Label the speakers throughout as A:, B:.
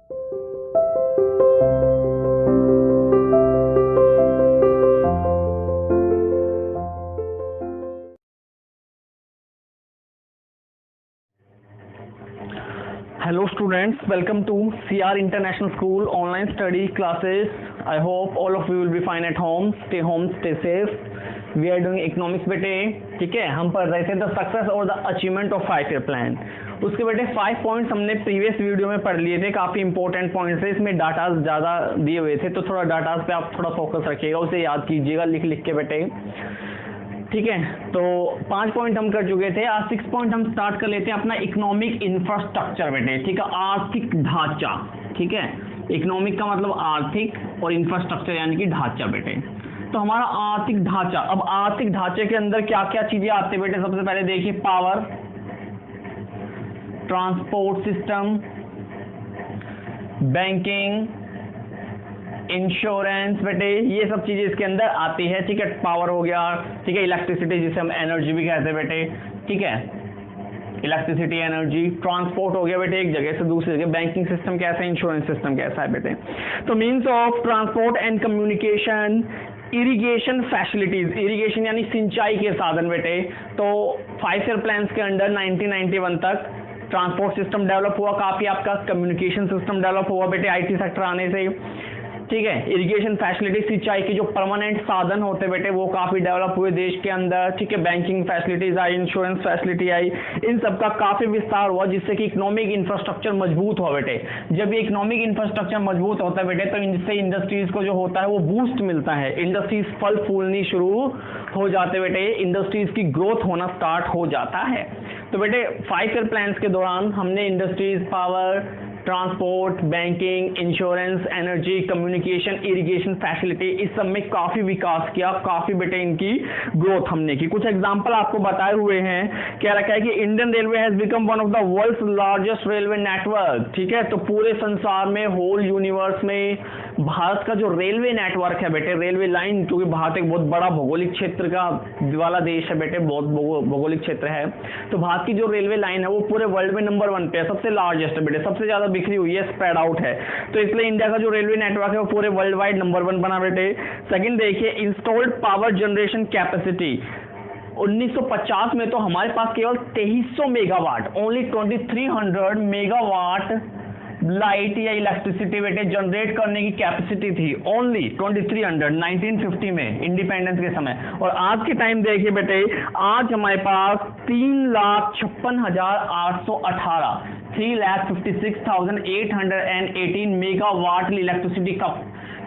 A: Hello students, welcome to CR International School online study classes. I hope all of you will be fine at home, stay safe. We are doing economics बेटे, ठीक है। हम पढ़ रहे थे the success और the achievement of 5 year plan. उसके बेटे 5 पॉइंट्स हमने प्रीवियस वीडियो में पढ़ लिए थे, काफ़ी इंपॉर्टेंट पॉइंट्स है, इसमें डाटाज ज़्यादा दिए हुए थे, तो थोड़ा डाटाज पे आप थोड़ा फोकस रखिएगा, उसे याद कीजिएगा लिख लिख के बेटे, ठीक है। तो 5 पॉइंट हम कर चुके थे, आज 6 पॉइंट हम स्टार्ट कर लेते हैं अपना इकोनॉमिक इंफ्रास्ट्रक्चर बेटे, ठीक है, आर्थिक ढांचा, ठीक है। इकोनॉमिक का मतलब आर्थिक और इंफ्रास्ट्रक्चर यानी कि ढांचा बेटे। तो हमारा आर्थिक ढांचा, अब आर्थिक ढांचे के अंदर क्या क्या चीजें आती है बेटे, सबसे पहले देखिए power, transport system, banking, insurance बेटे, ये सब चीजें इसके अंदर आती है, ठीक है। पावर हो गया, ठीक है, इलेक्ट्रिसिटी जिसे हम एनर्जी भी कहते हैं बेटे, ठीक है, इलेक्ट्रिसिटी एनर्जी। ट्रांसपोर्ट हो गया बेटे एक जगह से दूसरी जगह, बैंकिंग सिस्टम कैसा है, इंश्योरेंस सिस्टम कैसा है बेटे। तो means of transport and communication, irrigation facilities, irrigation यानी सिंचाई के साधन बेटे। तो 5 ईयर प्लान्स के अंडर 1991 तक ट्रांसपोर्ट सिस्टम डेवलप हुआ काफी, आपका कम्युनिकेशन सिस्टम डेवलप हुआ बेटे आईटी सेक्टर आने से, ठीक है। इरिगेशन फैसिलिटी, सिंचाई के जो परमानेंट साधन होते बेटे वो काफी डेवलप हुए देश के अंदर, ठीक है। बैंकिंग फैसिलिटीज आई, इंश्योरेंस फैसिलिटी आई, इन सब का काफी विस्तार हुआ जिससे कि इकोनॉमिक इंफ्रास्ट्रक्चर मजबूत हुआ बेटे। जब ये इकोनॉमिक इंफ्रास्ट्रक्चर मजबूत होता है बेटे तो इनसे इंडस्ट्रीज को जो होता है वो बूस्ट मिलता है, इंडस्ट्रीज फल फूलनी शुरू हो जाते बेटे, इंडस्ट्रीज की ग्रोथ होना स्टार्ट हो जाता है। तो बेटे 5 ईयर प्लान्स के दौरान हमने industries, power, transport, banking, insurance, energy, communication, irrigation facility, इस सब में काफी विकास किया, काफी बेटे इनकी ग्रोथ हमने की। कुछ एग्जांपल आपको बताए हुए हैं, क्या रखा है कि Indian railway has become one of the world's largest railway network, ठीक है। तो पूरे संसार में, होल यूनिवर्स में भारत का जो रेलवे नेटवर्क है बेटे, रेलवे लाइन, क्योंकि भारत एक बहुत बड़ा भौगोलिक क्षेत्र का वाला देश है बेटे, बहुत भौगोलिक क्षेत्र है, तो भारत की जो रेलवे लाइन है वो पूरे वर्ल्ड में नंबर 1 पे है, सबसे लार्जेस्ट है बेटे, सबसे ज्यादा बिखरी हुई है, स्प्रेड आउट है। तो इसलिए इंडिया का जो रेलवे नेटवर्क है वो पूरे वर्ल्ड वाइड नंबर 1 बना बेटे। सेकंड देखिए, इंस्टॉल्ड पावर जनरेशन कैपेसिटी, 1950 में तो हमारे पास केवल 2300 मेगावाट, ओनली 2300 मेगावाट लाइट या इलेक्ट्रिसिटी बेटे जनरेट करने की कैपेसिटी थी, ओनली 2300 1950 में, इंडिपेंडेंस के समय। और आज के टाइम देखिए बेटे, आज हमारे पास 3,56,818 3,56,818 मेगावाट इलेक्ट्रिसिटी का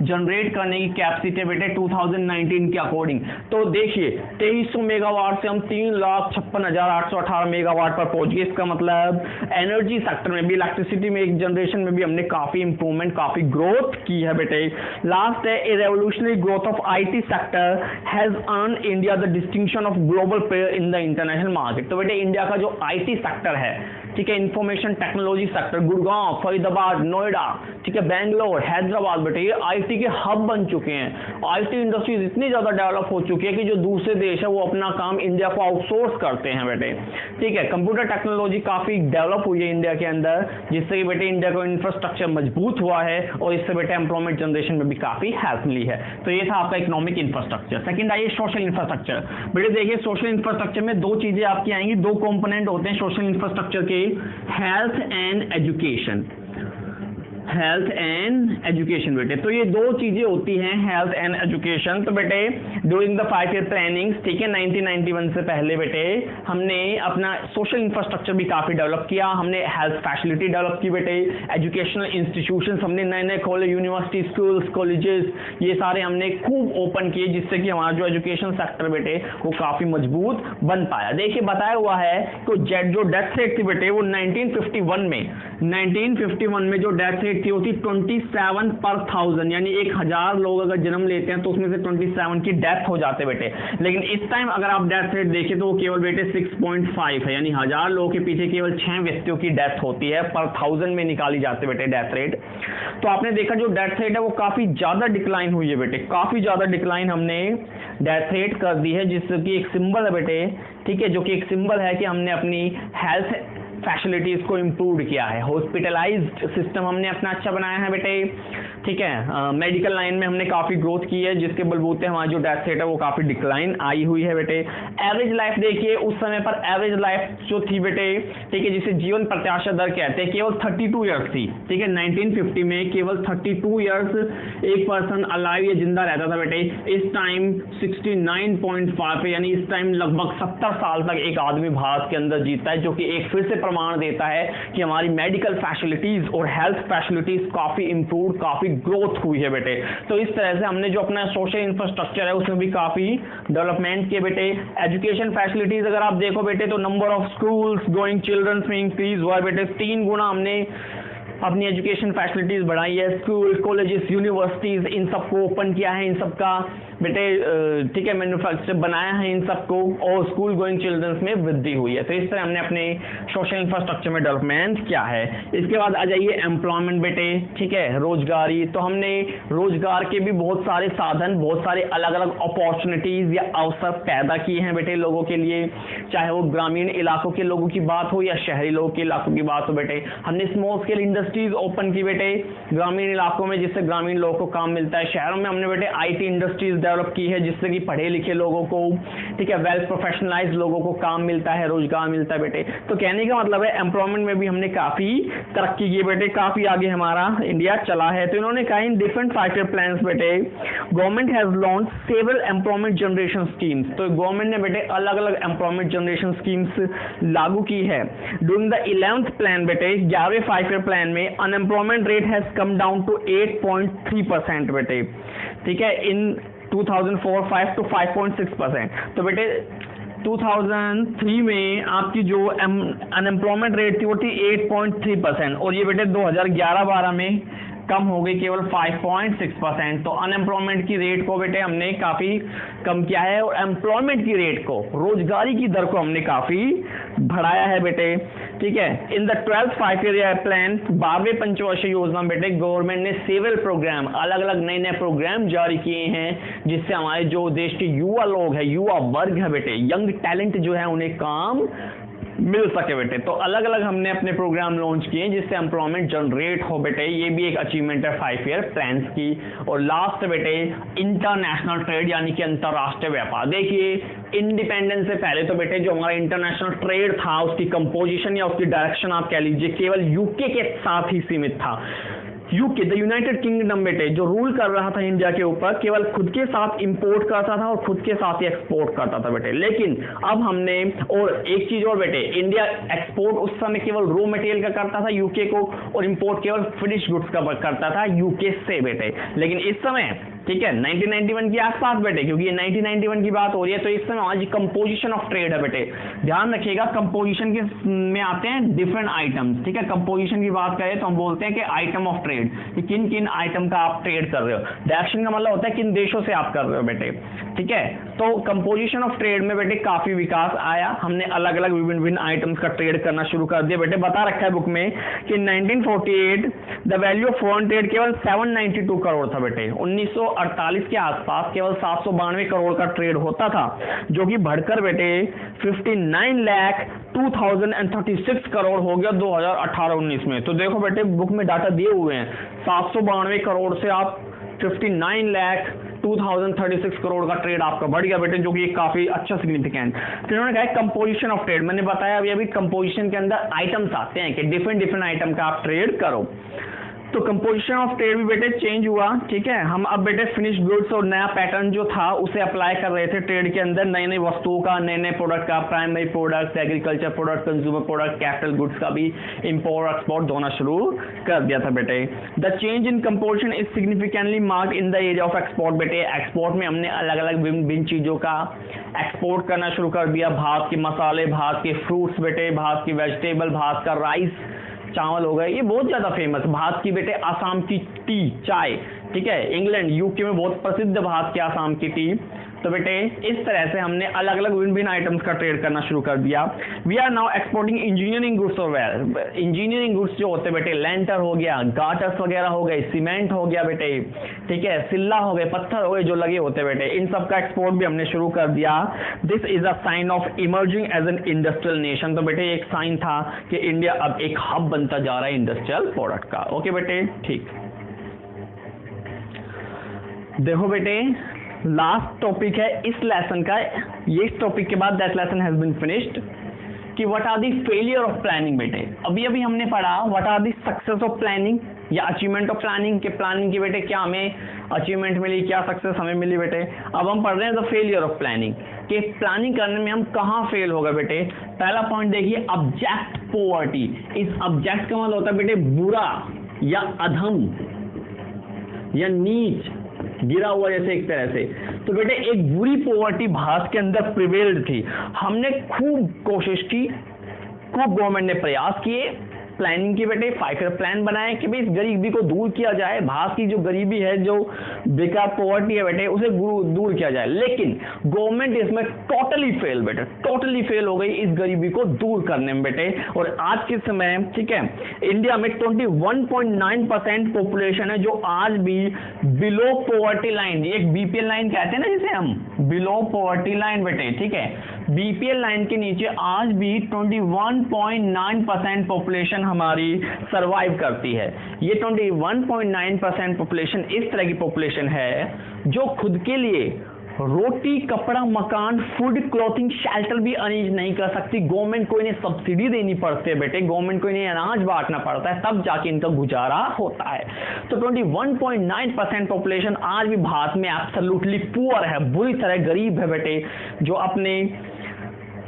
A: जनरेट करने की कैपेसिटी बेटे 2019 के अकॉर्डिंग। तो देखिए 2300 मेगावाट से हम 3,56,818 मेगावाट पर पहुंच गए। इसका मतलब एनर्जी सेक्टर में भी, इलेक्ट्रिसिटी में, एक जनरेशन में भी हमने काफी इंप्रूवमेंट, काफी ग्रोथ की है बेटे। लास्ट है, a revolutionary growth of IT sector has earn India the distinction of global player in the international market. तो बेटे इंडिया का जो आईटी सेक्टर है, ठीक है, information technology sector, Gurgaon, Faridabad, Noida, ठीक है, बेंगलोर, हैदराबाद बेटे, ये आईटी के हब बन चुके हैं। आईटी इंडस्ट्रीज इतनी ज्यादा डेवलप हो चुकी है कि जो दूसरे देश है वो अपना काम इंडिया को आउटसोर्स करते हैं बेटे, ठीक है। कंप्यूटर टेक्नोलॉजी काफी डेवलप हुई है इंडिया के अंदर, जिससे कि बेटे इंडिया का इंफ्रास्ट्रक्चर मजबूत हुआ है और इससे बेटे एम्प्लॉयमेंट जनरेशन में भी काफी हेल्प मिली है। तो ये था आपका इकोनॉमिक इंफ्रास्ट्रक्चर। सेकंड आइए सोशल इंफ्रास्ट्रक्चर। बेटे देखिए सोशल इंफ्रास्ट्रक्चर में दो चीजें आपकी आएंगी, दो कंपोनेंट होते हैं सोशल इंफ्रास्ट्रक्चर के, health and education, health and education बेटे। तो ये दो चीजें होती हैं, हेल्थ एंड एजुकेशन। तो बेटे ड्यूरिंग द 5 ईयर प्लानिंग, ठीक है, 1991 से पहले बेटे हमने अपना सोशल इंफ्रास्ट्रक्चर भी काफी डेवलप किया, हमने हेल्थ फैसिलिटी डेवलप की बेटे, एजुकेशनल इंस्टीट्यूशंस हमने नए नए खोले, यूनिवर्सिटी, स्कूल्स, कॉलेजेस, ये सारे हमने खूब ओपन किए, जिससे कि हमारा जो एजुकेशन सेक्टर बेटे वो काफी मजबूत बन पाया। देखिए बताया हुआ है कि जो डेथ रेट थी बेटे वो 1951 में जो डेथ रेट थी होती 27 पर 1000, यानी 1000 लोग अगर जन्म लेते हैं तो उसमें से 27 की डेथ हो जाते बेटे। लेकिन इस टाइम अगर आप डेथ रेट देखें तो वो केवल बेटे 6.5 है, यानी 1000 लोगों के पीछे केवल 6 व्यक्तियों की डेथ होती है, पर 1000 में निकाली जाती बेटे डेथ रेट। तो आपने देखा जो डेथ रेट है वो काफी ज्यादा डिक्लाइन हुई है बेटे, काफी ज्यादा डिक्लाइन हमने डेथ रेट कर दी है, जिससे कि एक सिंबल है बेटे, ठीक है, जो कि एक सिंबल है कि हमने अपनी हेल्थ फैसिलिटीज को इम्प्रूव किया है। हॉस्पिटलाइज्ड सिस्टम हमने अपना अच्छा बनाया है बेटे, ठीक है। मेडिकल लाइन में हमने काफ़ी ग्रोथ की है, जिसके बलबूते हमारा जो डेथ रेट है वो काफ़ी डिक्लाइन आई हुई है बेटे। एवरेज लाइफ देखिए, उस समय पर एवरेज लाइफ जो थी बेटे, ठीक है, जिसे जीवन प्रत्याशा दर कहते हैं, केवल 32 ईयर्स थी, ठीक है। 1950 में केवल 32 ईयर्स एक पर्सन अलाइव या जिंदा रहता था बेटे। इस टाइम 69.5 पे, यानी इस टाइम लगभग 70 साल तक एक आदमी भारत के अंदर जीता है, जो कि एक फिर से प्रमाण देता है कि हमारी मेडिकल फैसिलिटीज और हेल्थ फैसिलिटीज काफ़ी इंप्रूव, काफ़ी ग्रोथ हुई है बेटे। तो इस तरह से हमने जो अपना सोशल इंफ्रास्ट्रक्चर है उसमें भी काफ़ी डेवलपमेंट किए बेटे। एजुकेशन फैसिलिटीज अगर आप देखो बेटे, तो number of schools going childrens में इंक्रीज हुआ है बेटे। 3 गुना हमने अपनी एजुकेशन फैसिलिटीज बढ़ाई है। स्कूल, कॉलेजेस, यूनिवर्सिटीज, इन सबको ओपन किया है, इन सबका बेटे, ठीक है, मैन्युफैक्चर बनाया है इन सबको, और स्कूल गोइंग चिल्ड्रंस में वृद्धि हुई है। तो इस तरह हमने अपने सोशल इंफ्रास्ट्रक्चर में डेवलपमेंट किया है। इसके बाद आ जाइए एम्प्लॉयमेंट बेटे, ठीक है, रोजगारी। तो हमने रोजगार के भी बहुत सारे साधन, बहुत सारे अलग अलग अपॉर्चुनिटीज या अवसर पैदा किए हैं बेटे लोगों के लिए, चाहे वो ग्रामीण इलाकों के लोगों की बात हो या शहरी लोगों के इलाकों की बात हो बेटे। हमने स्मॉल स्केल इंडस्ट्रीज ओपन की बेटे ग्रामीण इलाकों में, जिससे ग्रामीण लोगों को काम मिलता है। शहरों में हमने बेटे IT इंडस्ट्रीज डेवलप की है, जिससे कि पढ़े लिखे लोगों को, ठीक है, वेल प्रोफेशनलाइज लोगों को काम मिलता है, रोजगार मिलता है बेटे। तो कहने का मतलब है एम्प्लॉयमेंट में भी हमने काफी तरक्की की बेटे, काफी आगे हमारा इंडिया चला है। तो इन्होंने कहा इन डिफरेंट 5 ईयर प्लान्स बेटे, government has launch several employment generation schemes. तो गवर्नमेंट ने बेटे अलग अलग एम्प्लॉयमेंट जनरेशन स्कीम्स लागू की है। ड्यूरिंग द 11th प्लान बेटे, 11वें 5 ईयर प्लान में unemployment rate has come down to 8.3% बेटे, ठीक है, इन 2004-5 to 5.6%। तो बेटे 2003 में आपकी जो अनएम्प्लॉयमेंट रेट थी वो थी 8.3%, और ये बेटे 2011-12 में कम हो गई केवल 5.6%। तो अनएम्प्लॉयमेंट की रेट को बेटे हमने काफ़ी कम किया है, और एम्प्लॉयमेंट की रेट को, रोजगारी की दर को हमने काफ़ी बढ़ाया है बेटे, ठीक है। In the 12th 5 year plan, 12वें पंचवर्षीय योजना बेटे, गवर्नमेंट ने सेवरल प्रोग्राम, अलग अलग नए नए प्रोग्राम जारी किए हैं, जिससे हमारे जो देश के युवा लोग हैं, युवा वर्ग है बेटे, यंग टैलेंट जो है, उन्हें काम मिल सके बेटे। तो अलग अलग हमने अपने प्रोग्राम लॉन्च किए जिससे एम्प्लॉयमेंट जनरेट हो बेटे। ये भी एक अचीवमेंट है 5 ईयर प्लान्स की। और लास्ट बेटे इंटरनेशनल ट्रेड, यानी कि अंतरराष्ट्रीय व्यापार। देखिए इंडिपेंडेंस से पहले तो बेटे जो हमारा इंटरनेशनल ट्रेड था, उसकी कंपोजिशन या उसकी डायरेक्शन आप कह लीजिए केवल यूके के साथ ही सीमित था। यूके, द यूनाइटेड किंगडम बेटे, जो रूल कर रहा था इंडिया के ऊपर, केवल खुद के साथ इंपोर्ट करता था और खुद के साथ ही एक्सपोर्ट करता था बेटे। लेकिन अब हमने, और एक चीज और बेटे, इंडिया एक्सपोर्ट उस समय केवल रॉ मटेरियल का करता था यूके को, और इंपोर्ट केवल फिनिश गुड्स का करता था यूके से बेटे। लेकिन इस समय, ठीक है, 1991 के आसपास बेटे, क्योंकि ये 1991 की बात हो रही है, तो इस समय आज कंपोजिशन ऑफ ट्रेड है बेटे। ध्यान रखिएगा, कंपोजिशन के में आते हैं डिफरेंट आइटम्स, ठीक है। कंपोजिशन की बात करें तो हम बोलते हैं कि आइटम ऑफ ट्रेड, कि किन किन आइटम का आप ट्रेड कर रहे हो। डायरेक्शन का मतलब होता है किन देशों से आप कर रहे हो बेटे, ठीक है। तो कंपोजिशन ऑफ ट्रेड में बेटे काफी विकास आया, हमने अलग अलग विभिन्न विभिन्न आइटम्स का ट्रेड करना शुरू कर दिया बेटे। बता रखा है बुक में कि 1948 the value of foreign trade केवल 792 करोड़ था बेटे। 1948 के आसपास केवल 792 करोड़ का ट्रेड होता था, जो कि बढ़कर बेटे 59,02,036 करोड़ हो गया 2018-19 में। तो देखो बेटे बुक में डाटा दिए हुए हैं, 792 करोड़ से आप 59,02,036 करोड़ का ट्रेड आपका बढ़ गया बेटे, जो कि काफी अच्छा सिग्निफिकेंट। फिर उन्होंने कहा कंपोजिशन ऑफ ट्रेड, मैंने बताया अभी कंपोजिशन के अंदर आइटम्स आते हैं कि डिफरेंट डिफरेंट आइटम का आप ट्रेड करो। तो कंपोजिशन ऑफ ट्रेड भी बेटे चेंज हुआ, ठीक है। हम अब बेटे फिनिश गुड्स और नया पैटर्न जो था उसे अप्लाई कर रहे थे ट्रेड के अंदर, नई नई वस्तुओं का, नए नए प्रोडक्ट का, primary product, agriculture product, consumer product, capital goods का भी इंपोर्ट एक्सपोर्ट होना शुरू कर दिया था बेटे। The change in composition is significantly marked in the area of export बेटे। एक्सपोर्ट में हमने अलग अलग विभिन्न चीजों का एक्सपोर्ट करना शुरू कर दिया। भारत के मसाले, भारत के फ्रूट्स बेटे, भारत की वेजिटेबल, भारत का राइस, चावल हो गए, ये बहुत ज्यादा फेमस। भारत की बेटे आसाम की टी, चाय, ठीक है। इंग्लैंड, यूके में बहुत प्रसिद्ध भारत के आसाम की टी। तो बेटे इस तरह से हमने अलग अलग भिन्न भिन्न आइटम्स का ट्रेड करना शुरू कर दिया। We are now exporting engineering goods और वेयर। इंजीनियरिंग गुड्स जो होते बेटे, लेंटर हो गया, गाटर्स वगैरह हो गए, सीमेंट हो गया बेटे, ठीक है, सिल्ला हो गए, पत्थर हो गए जो लगे होते बेटे, इन सब का एक्सपोर्ट भी हमने शुरू कर दिया। This is a sign of emerging as an industrial nation. तो बेटे एक साइन था कि इंडिया अब एक हब बनता जा रहा है इंडस्ट्रियल प्रोडक्ट का। ओके बेटे, ठीक। देखो बेटे लास्ट टॉपिक है इस लेसन का, ये टॉपिक के बाद that lesson has been finished, कि what are the failure of planning. बेटे अभी अभी हमने पढ़ा what are the success of planning या अचीवमेंट ऑफ प्लानिंग, के प्लानिंग की बेटे क्या हमें अचीवमेंट मिली, क्या सक्सेस हमें मिली बेटे। अब हम पढ़ रहे हैं द फेलियर ऑफ प्लानिंग, कि प्लानिंग करने में हम कहाँ फेल हो गए बेटे। पहला पॉइंट देखिए, अब्जेक्ट पोवर्टी। इस अब्जेक्ट का मतलब होता है बेटे बुरा या अधम या नीच, गिरा हुआ जैसे एक तरह से। तो बेटे एक बुरी पॉवर्टी भारत के अंदर प्रिवेल्ड थी। हमने खूब कोशिश की, खूब गवर्नमेंट ने प्रयास किए प्लानिंग की बेटे, 5 ईयर प्लान बनाए कि भाई इस गरीबी को दूर किया जाए, भारत की जो गरीबी है, जो बेकार पॉवर्टी है बेटे, उसे दूर किया जाए। लेकिन गवर्नमेंट इसमें टोटली फेल बेटे, टोटली फेल हो गई इस गरीबी को दूर करने में बेटे। और आज के समय, ठीक है, इंडिया में 21.9% पॉपुलेशन है जो आज भी बिलो पॉवर्टी लाइन, एक बीपीएल लाइन कहते हैं ना जिसे हम, बिलो पॉवर्टी लाइन बेटे, ठीक है, बीपीएल लाइन के नीचे आज भी 21.9% पॉपुलेशन हमारी सरवाइव करती है। ये 21.9% पॉपुलेशन इस तरह की पॉपुलेशन है जो खुद के लिए रोटी, कपड़ा, मकान, फूड, क्लॉथिंग, शेल्टर भी अरेंज नहीं कर सकती। गवर्नमेंट को इन्हें सब्सिडी देनी पड़ती है बेटे, गवर्नमेंट को इन्हें अनाज बांटना पड़ता है, तब जाके इनका गुजारा होता है। तो 21.9% पॉपुलेशन आज भी भारत में एब्सोल्युटली पुअर है, बुरी तरह गरीब है बेटे, जो अपने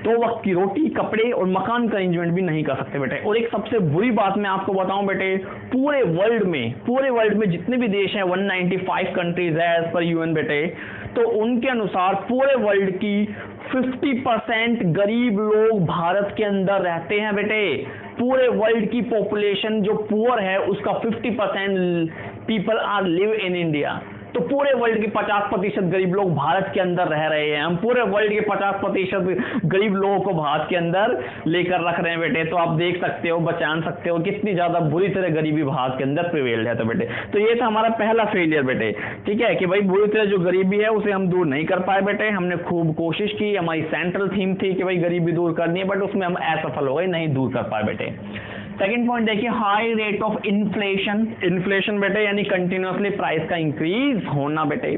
A: 2 वक्त की रोटी, कपड़े और मकान का अरेंजमेंट भी नहीं कर सकते बेटे। और एक सबसे बुरी बात मैं आपको बताऊं बेटे, पूरे वर्ल्ड में जितने भी देश हैं, 195 कंट्रीज है एज पर यूएन बेटे, तो उनके अनुसार पूरे वर्ल्ड की 50% गरीब लोग भारत के अंदर रहते हैं बेटे। पूरे वर्ल्ड की पॉपुलेशन जो पुअर है उसका 50% people are live in India. तो पूरे वर्ल्ड के 50% गरीब लोग भारत के अंदर रह रहे हैं। हम पूरे वर्ल्ड के 50% गरीब लोगों को भारत के अंदर लेकर रख रहे हैं बेटे। तो आप देख सकते हो, पहचान सकते हो कितनी ज्यादा बुरी तरह गरीबी भारत के अंदर प्रिवेल्ड है। तो बेटे तो ये था हमारा पहला फेलियर बेटे, ठीक है, कि भाई बुरी तरह जो गरीबी है उसे हम दूर नहीं कर पाए बेटे। हमने खूब कोशिश की, हमारी सेंट्रल थीम थी कि भाई गरीबी दूर करनी है, बट उसमें हम असफल हो गए, नहीं दूर कर पाए बेटे। सेकेंड पॉइंट देखिए, high rate of inflation. Inflation बेटे यानी कंटिन्यूसली प्राइस का इंक्रीज होना बेटे।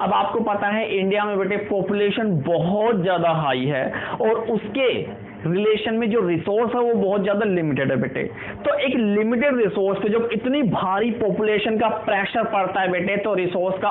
A: अब आपको पता है इंडिया में बेटे पॉपुलेशन बहुत ज्यादा हाई है और उसके रिलेशन में जो रिसोर्स है वो बहुत ज्यादा लिमिटेड है बेटे। तो एक लिमिटेड रिसोर्स पे जब इतनी भारी पॉपुलेशन का प्रेशर पड़ता है बेटे, तो रिसोर्स का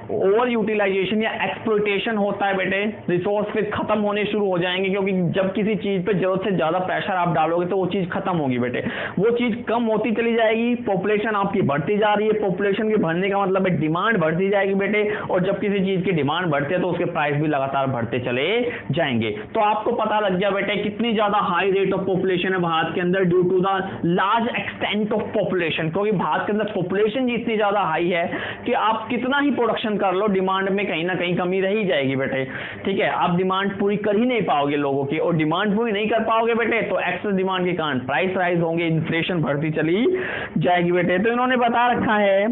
A: ओवर यूटिलाइजेशन या एक्सप्लॉइटेशन होता है बेटे। रिसोर्स फिर खत्म होने शुरू हो जाएंगे, क्योंकि जब किसी चीज पे जरूरत से ज्यादा प्रेशर आप डालोगे तो वो चीज खत्म होगी बेटे। वो चीज कम होती चली जाएगी, पॉपुलेशन आपकी बढ़ती जा रही है। पॉपुलेशन के बढ़ने का मतलब है डिमांड बढ़ती जाएगी बेटे, और जब किसी चीज की डिमांड बढ़ती है तो उसके प्राइस भी लगातार बढ़ते चले जाएंगे। तो आपको पता लग गया बेटे कितनी ज्यादा हाई रेट ऑफ पॉपुलेशन है भारत के अंदर due to the large extent of population. क्योंकि भारत के अंदर पॉपुलेशन इतनी ज्यादा हाई है कि आप कितना ही प्रोडक्शन कर लो, डिमांड में कहीं ना कहीं कमी रही जाएगी बेटे, ठीक है। आप डिमांड पूरी कर ही नहीं पाओगे लोगों की, और डिमांड पूरी नहीं कर पाओगे बेटे तो एक्सेस डिमांड के कारण प्राइस राइज होंगे, इन्फ्लेशन बढ़ती चली जाएगी बेटे। तो इन्होंने बता रखा है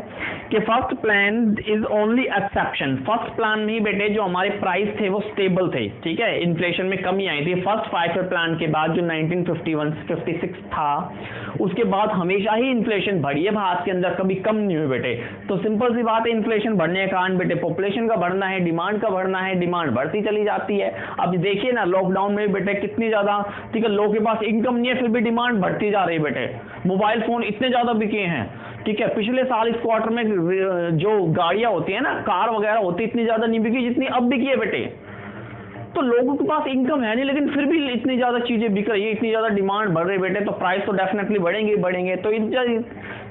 A: कि first plan is only exception. First plan में ही बेटे जो हमारे प्राइस थे वो स्टेबल थे, ठीक है, इन्फ्लेशन में कमी आई थी। फर्स्ट 5 ईयर प्लान के बाद जो 1951-56 था, उसके बाद हमेशा ही इन्फ्लेशन बढ़ी है भारत के अंदर, कभी कम नहीं हुई बेटे। तो सिंपल सी बात है, इन्फ्लेशन बढ़ने के कारण बेटे पॉपुलेशन का बढ़ना है, डिमांड का बढ़ना है, डिमांड बढ़ती चली जाती है। अब देखिए ना लॉकडाउन में बेटे कितनी ज्यादा, ठीक है, लोगों के पास इनकम नहीं है फिर भी डिमांड बढ़ती जा रही है बेटे। मोबाइल फोन इतने ज्यादा बिके हैं, ठीक है, पिछले साल इस क्वार्टर में जो गाड़ियां होती है ना, कार वगैरह होती इतनी ज्यादा नहीं बिकी जितनी अब बिकी है बेटे। तो लोगों के पास इनकम है नहीं, लेकिन फिर भी इतनी ज्यादा चीजें बिक रही है, इतनी ज्यादा डिमांड बढ़ रही है बेटे, तो प्राइस तो डेफिनेटली बढ़ेंगे।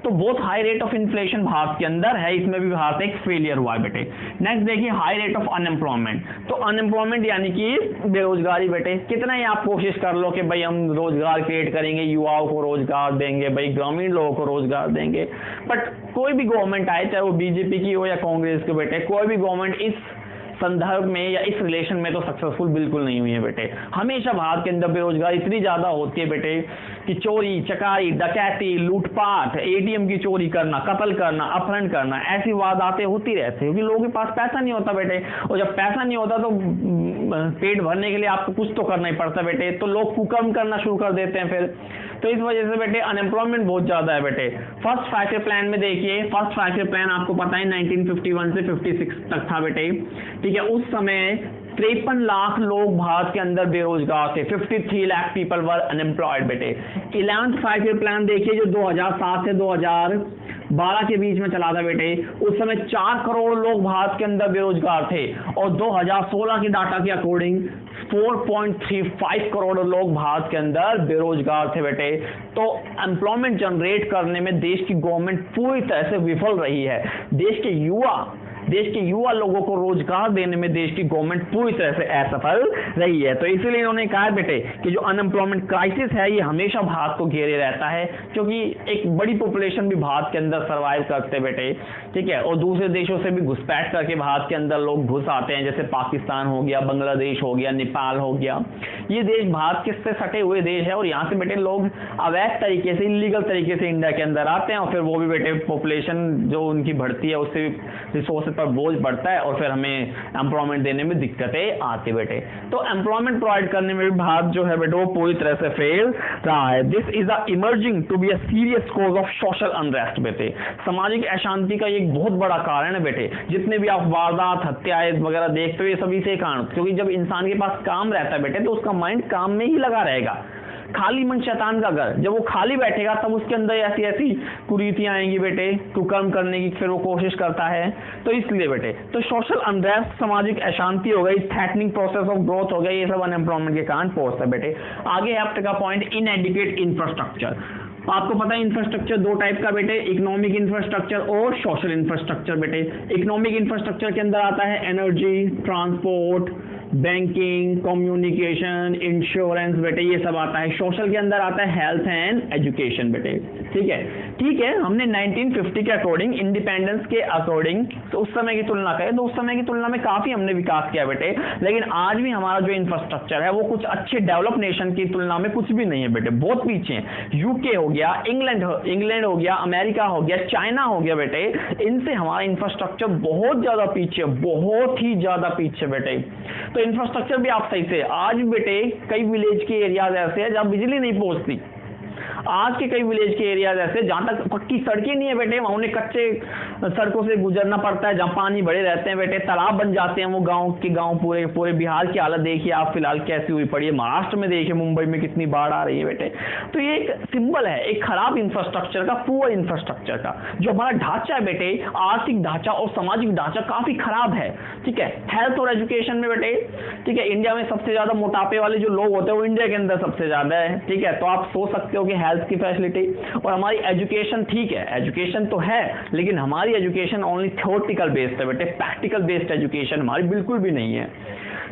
A: तो बहुत high rate of inflation Bharat के अंदर है, इसमें भी भारत एक फेलियर हुआ है बेटे। नेक्स्ट देखिए, हाई रेट ऑफ अनएम्प्लॉयमेंट। तो अनएम्प्लॉयमेंट यानी कि बेरोजगारी बेटे। कितना ही आप कोशिश कर लो कि भाई हम रोजगार क्रिएट करेंगे, युवाओं को रोजगार देंगे, भाई ग्रामीण लोगों को रोजगार देंगे, बट कोई भी गवर्नमेंट आए, चाहे वो बीजेपी की हो या कांग्रेस की बेटे, कोई भी गवर्नमेंट इस संदर्भ में या इस रिलेशन में तो सक्सेसफुल बिल्कुल नहीं हुई है बेटे। हमेशा भारत के अंदर बेरोजगारी इतनी ज्यादा होती है बेटे कि चोरी चकारी डकैती लूटपाट, एटीएम की चोरी करना, कत्ल करना, अपहरण करना, ऐसी वारदातें होती रहती है क्योंकि लोगों के पास पैसा नहीं होता बेटे। और जब पैसा नहीं होता तो पेट भरने के लिए आपको कुछ तो करना ही पड़ता है बेटे, तो लोग कुकर्म करना शुरू कर देते हैं फिर। तो इस वजह से बेटे अनएम्प्लॉयमेंट बहुत ज्यादा है बेटे। फर्स्ट 5 ईयर प्लान में देखिए, फर्स्ट 5 ईयर प्लान आपको पता है 1951 से 56 तक था बेटे, ठीक है। उस समय 53 लाख लोग भारत के अंदर बेरोजगार थे, 53 लाख पीपल वर अनएम्प्लॉयड बेटे। 11th 5 ईयर प्लान देखिए जो 2007 से 2012 के बीच में चला था बेटे, उस समय 4 करोड़ लोग भारत के अंदर बेरोजगार थे और 2016 की डाटा के अकॉर्डिंग 4.35 करोड़ लोग भारत के अंदर बेरोजगार थे बेटे। तो एम्प्लॉयमेंट जनरेट करने में देश की गवर्नमेंट पूरी तरह से विफल रही है। देश के युवा लोगों को रोजगार देने में देश की गवर्नमेंट पूरी तरह से असफल रही है। तो इसीलिए इन्होंने कहा बेटे कि जो अनएम्प्लॉयमेंट क्राइसिस है ये हमेशा भारत को घेरे रहता है, क्योंकि एक बड़ी पॉपुलेशन भी भारत के अंदर सर्वाइव करते बेटे, ठीक है। और दूसरे देशों से भी घुसपैठ करके भारत के अंदर लोग घुस आते हैं, जैसे पाकिस्तान हो गया, बांग्लादेश हो गया, नेपाल हो गया। ये देश भारत के से सटे हुए देश है और यहाँ से बेटे लोग अवैध तरीके से, इलीगल तरीके से इंडिया के अंदर आते हैं और फिर वो भी बेटे पॉपुलेशन जो उनकी बढ़ती है उससे रिसोर्स पर बोझ बढ़ता है और फिर हमें एम्प्लॉयमेंट देने में दिक्कतें आती बेटे। तो एम्प्लॉयमेंट प्रोवाइड करने में भी भारत जो है बेटे वो पूरी तरह से फेल रहा है। This is a emerging to be a serious cause of social unrest बेटे। सामाजिक अशांति का एक बहुत बड़ा कारण है बेटे। जितने भी आप वारदात, हत्याएं वगैरह देखते हो ये सभी से कारण, क्योंकि जब इंसान के पास काम रहता है बेटे तो उसका माइंड काम में ही लगा रहेगा। खाली मन शैतान का घर, जब वो खाली बैठेगा तब उसके अंदर ऐसी ऐसी कुरीतियां आएंगी बेटे, कुकर्म करने की फिर वो कोशिश करता है। तो इसलिए बेटे तो सोशल अनरेस्ट, सामाजिक अशांति हो गई, थ्रेटनिंग प्रोसेस ऑफ ग्रोथ हो गया, ये सब अनएम्प्लॉयमेंट के कारण पहुंचता है बेटे। आगे आपका का पॉइंट इनएडिक्वेट इंफ्रास्ट्रक्चर। आपको पता है इंफ्रास्ट्रक्चर 2 टाइप का बेटे, इकोनॉमिक इंफ्रास्ट्रक्चर और सोशल इंफ्रास्ट्रक्चर बेटे। इकोनॉमिक इंफ्रास्ट्रक्चर के अंदर आता है energy, transport, banking, communication, insurance बेटे, ये सब आता है। सोशल के अंदर आता है हेल्थ एंड एजुकेशन बेटे, ठीक है। हमने 1950 के अकॉर्डिंग, इंडिपेंडेंस के अकॉर्डिंग तो उस समय की तुलना करें तो उस समय की तुलना में काफी हमने विकास किया बेटे, लेकिन आज भी हमारा जो इंफ्रास्ट्रक्चर है वो कुछ अच्छे डेवलप नेशन की तुलना में कुछ भी नहीं है बेटे, बहुत पीछे है। यूके हो गया, इंग्लैंड हो गया, अमेरिका हो गया, चाइना हो गया बेटे, इनसे हमारा इंफ्रास्ट्रक्चर बहुत ज्यादा पीछे, बहुत ही ज्यादा पीछे बेटे। तो इंफ्रास्ट्रक्चर भी आप सही से, आज बेटे कई विलेज के एरियाज ऐसे हैं जहां बिजली नहीं पहुंचती। आज के कई विलेज के एरियाज ऐसे जहां तक पक्की सड़कें नहीं है बेटे, वहां उन्हें कच्चे सड़कों से गुजरना पड़ता है, जहां पानी बड़े रहते हैं बेटे, तालाब बन जाते हैं वो गांव पूरे बिहार की हालत देखिए आप फिलहाल कैसी हुई पड़ी है, महाराष्ट्र में देखिए, मुंबई में कितनी बाढ़ आ रही है बेटे। तो ये एक सिंबल है एक खराब इंफ्रास्ट्रक्चर का, पुअर इंफ्रास्ट्रक्चर का। जो हमारा ढांचा है बेटे, आर्थिक ढांचा और सामाजिक ढांचा काफी खराब है, ठीक है। हेल्थ और एजुकेशन में बेटे, ठीक है, इंडिया में सबसे ज्यादा मोटापे वाले जो लोग होते हैं वो इंडिया के अंदर सबसे ज्यादा है, ठीक है। तो आप सोच सकते हो कि हेल्थ की फैसिलिटी और हमारी एजुकेशन, ठीक है एजुकेशन तो है लेकिन हमारी एजुकेशन ओनली थ्योरेटिकल बेस्ड है बेटे, प्रैक्टिकल बेस्ड एजुकेशन हमारी बिल्कुल भी नहीं है,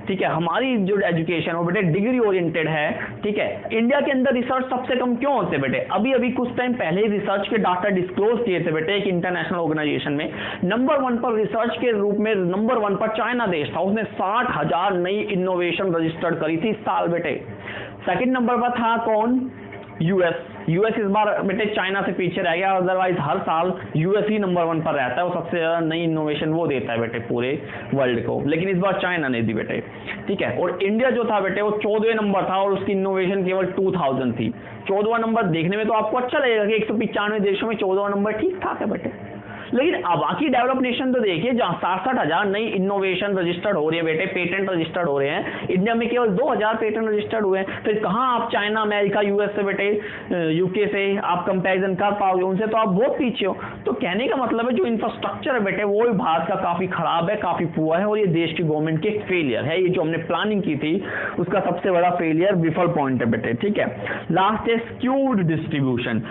A: ठीक है। हमारी जो एजुकेशन वो बेटे डिग्री ओरिएंटेड है, ठीक है। इंडिया के अंदर रिसर्च सबसे कम क्यों होते बेटे? अभी कुछ टाइम पहले रिसर्च के डाटा डिस्क्लोज किए थे बेटे एक इंटरनेशनल ऑर्गेनाइजेशन में। नंबर 1 पर रिसर्च के रूप में नंबर 1 पर चाइना देश था, उसने 60,000 नई इनोवेशन रजिस्टर्ड करी थी इस साल बेटे। सेकंड नंबर पर था कौन? यूएस इस बार बेटे चाइना से पीछे रह गया, अदरवाइज हर साल यूएस ही नंबर 1 पर रहता है, वो सबसे ज्यादा नई इनोवेशन वो देता है बेटे पूरे वर्ल्ड को, लेकिन इस बार चाइना ने दी बेटे, ठीक है। और इंडिया जो था बेटे वो 14वें नंबर था और उसकी इनोवेशन केवल 2000 थी। 14वां नंबर देखने में तो आपको अच्छा लगेगा कि 195 देशों में 14वां नंबर ठीक ठाक है बेटे, लेकिन अब बाकी डेवलप नेशन तो देखिए जहां 67,000 नई इनोवेशन रजिस्टर्ड हो रही है बेटे, पेटेंट रजिस्टर्ड हो रहे हैं, इंडिया में केवल 2000 पेटेंट रजिस्टर्ड हुए हैं। तो कहां आप चाइना, अमेरिका, यूएस से बेटे, यूके से आप कंपैरिजन कर पाओगे? उनसे तो आप बहुत पीछे हो। तो कहने का मतलब है जो इंफ्रास्ट्रक्चर है बेटे वो भी भारत का काफी खराब है, काफी पुअर है और ये देश की गवर्नमेंट की एक फेलियर है। ये जो हमने प्लानिंग की थी उसका सबसे बड़ा फेलियर, विफल पॉइंट है बेटे, ठीक है। लास्ट है स्क्यूड डिस्ट्रीब्यूशन।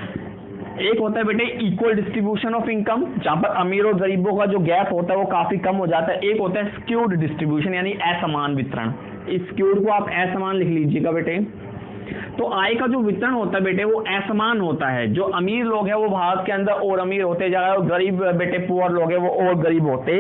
A: एक होता है बेटे इक्वल डिस्ट्रीब्यूशन ऑफ इनकम, जहां पर अमीर और गरीबों का जो गैप होता है वो काफी कम हो जाता है। एक होता है स्क्यूड डिस्ट्रीब्यूशन यानी असमान वितरण। इस स्क्यूड को आप असमान लिख लीजिएगा बेटे, तो आय का जो वितरण होता है बेटे वो असमान होता है। जो अमीर लोग हैं वो भारत के अंदर और अमीर होते जा रहे हैं, और गरीब बेटे पुअर लोग हैं वो और गरीब होते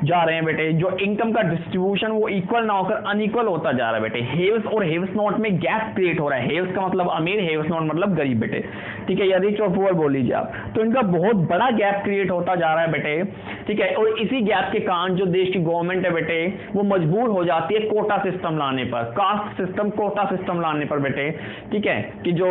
A: जा रहे हैं बेटे। जो इनकम का डिस्ट्रीब्यूशन वो इक्वल ना होकर अनइक्वल होता जा रहा है बेटे। हेव्स और हेव्स नॉट में गैप क्रिएट हो रहा है। हेव्स का मतलब अमीर, हेव्स नॉट मतलब गरीब बेटे, ठीक है, या रिच और पुअर बोल लीजिए आप। तो इनका बहुत बड़ा गैप क्रिएट होता जा रहा है बेटे, ठीक है। और इसी गैप के कारण जो देश की गवर्नमेंट है बेटे वो मजबूर हो जाती है कोटा सिस्टम लाने पर, कास्ट सिस्टम, कोटा सिस्टम लाने पर बेटे, ठीक है, कि जो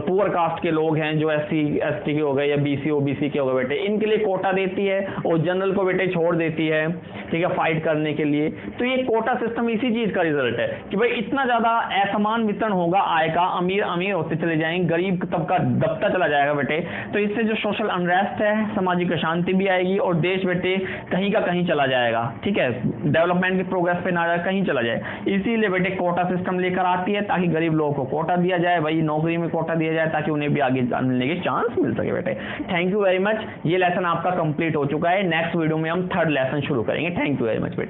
A: पुअर कास्ट के लोग हैं, जो SC ST के हो गए या BC OBC के हो गए बेटे, इनके लिए कोटा देती है और जनरल को बेटे छोड़ देती है, ठीक है, फाइट करने के लिए। तो ये कोटा सिस्टम इसी चीज का रिजल्ट है कि भाई इतना ज्यादा असमान वितरण होगा आय का, अमीर अमीर होते चले जाएंगे, गरीब तबका दबता चला जाएगा बेटे। तो इससे जो सोशल अनरेस्ट है, सामाजिक अशांति भी आएगी और देश बेटे कहीं का कहीं चला जाएगा, ठीक है, डेवलपमेंट की प्रोग्रेस पे ना जाए, कहीं चला जाए। इसीलिए बेटे कोटा सिस्टम लेकर आती है ताकि गरीब लोगों को कोटा दिया जाए, भाई नौकरी में कोटा दिया जाए ताकि उन्हें भी आगे मिलने के चांस मिल सके बेटे। Thank you very much. ये लेसन आपका कंप्लीट हो चुका है। नेक्स्ट वीडियो में हम थर्ड लेसन शुरू करेंगे। थैंक यू वेरी मच बेटे।